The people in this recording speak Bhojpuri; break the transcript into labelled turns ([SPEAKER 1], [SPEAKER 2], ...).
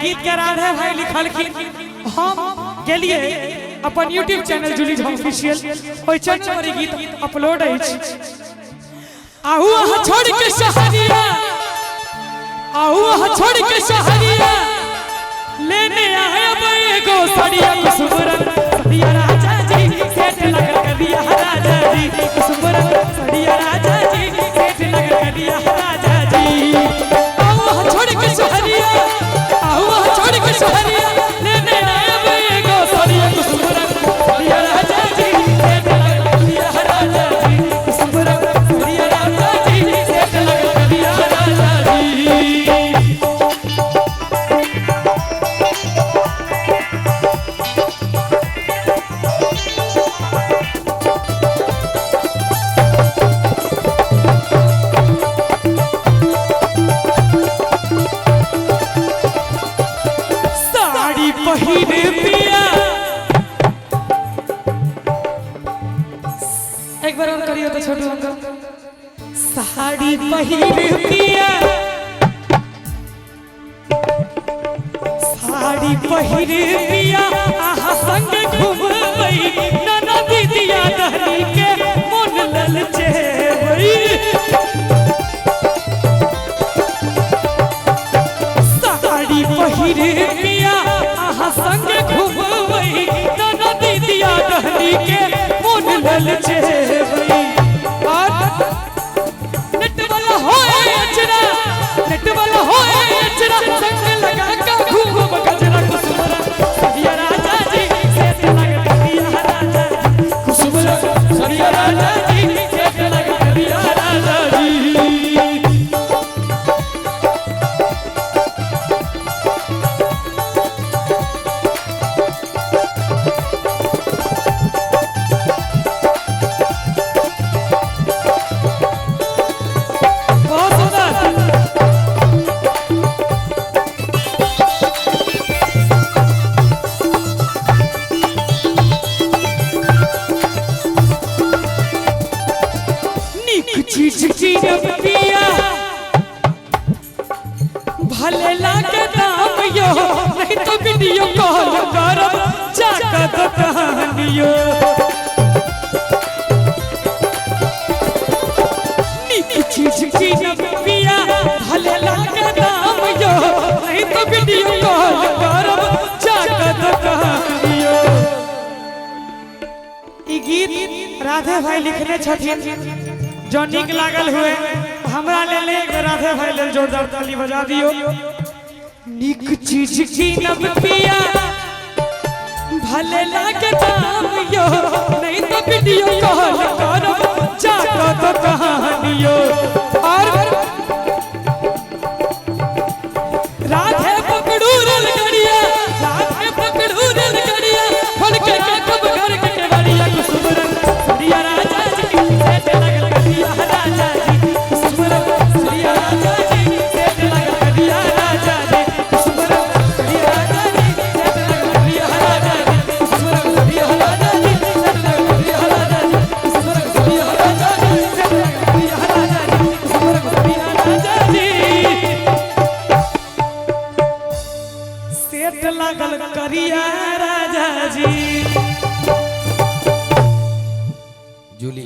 [SPEAKER 1] गीत के राधे भाई लिखल की हम गेलिए अपन YouTube channel Julie Jha official ओइ चैनल पर गीत अपलोड अछि। आहू आहा छोड़ के शहरिया, आहू आहा छोड़ के शहरिया लेने आए अब एगो सड़िया कुसुमरन सड़िया राजा जी सेठ लगल करिया राजा जी कुसुमरन सड़िया राजा जी सेठ लगल करिया राजा जी। आहू आहा छोड़ के शहरिया, आहू आहा छोड़ के शहरिया लेने आए अब एगो सड़िया कुसुमरन सड़िया राजा जी सेठ लगल करिया राजा जी कुसुमरन सड़िया राजा जी सेठ लगल करिया राजा जी। एक बार और करियो तो छोटू अंकल। साड़ी पहिर पिया, साड़ी पहिर पिया आहा संग घूमबई नाना दीदिया दहली के मन ललचेबई। साड़ी पहिर पिया आहा संग घूमबई नाना दीदिया दहली के मन ललचेबई। और नेट वाला होए अचरा, नेट वाला होए अचरा संग लगा के घूम गजरा कुसुमरन सड़िया राजा जी सेठ लगल करिया राजा जी कुसुमरन सड़िया राजा जी सेठ लगल करिया राजा जी। चीज चीज पिया भले लागे दाम यो नहीं तो वीडियो कॉल करब जाकर दुकानियो। निक चीज चीज पिया भले लागे दाम यो नहीं तो वीडियो कॉल करब जाकर दुकानियो। ई गीत राधे भाई लिखने छथिन जो निक लागल हुए हमरा ले ले राधे भाई ले जोरदार ताली बजा दियो। निक चीज की नब पिया भले लागे दाम यो नहीं तो वीडियो कॉल करब जाकर तो कहानियो। और राधे पकड़ू रेल गड़िया, राधे पकड़ू रेल गड़िया खोल के कब घर के केवड़िया कुसुमरन सड़िया राजा जी सेठ लगल करिया राजा जी कुसुमरन सड़िया राजा जी सेठ लगल करिया राजा जी कुसुमरन सड़िया राजा जी सेठ लगल करिया राजा जी कुसुमरन सड़िया राजा जी सेठ लगल करिया राजा जी कुसुमरन सड़िया राजा जी सेठ लगल करिया राजा जी कुसुमरन सड़िया राजा जी सेठ लगल करिया राजा जी। जूली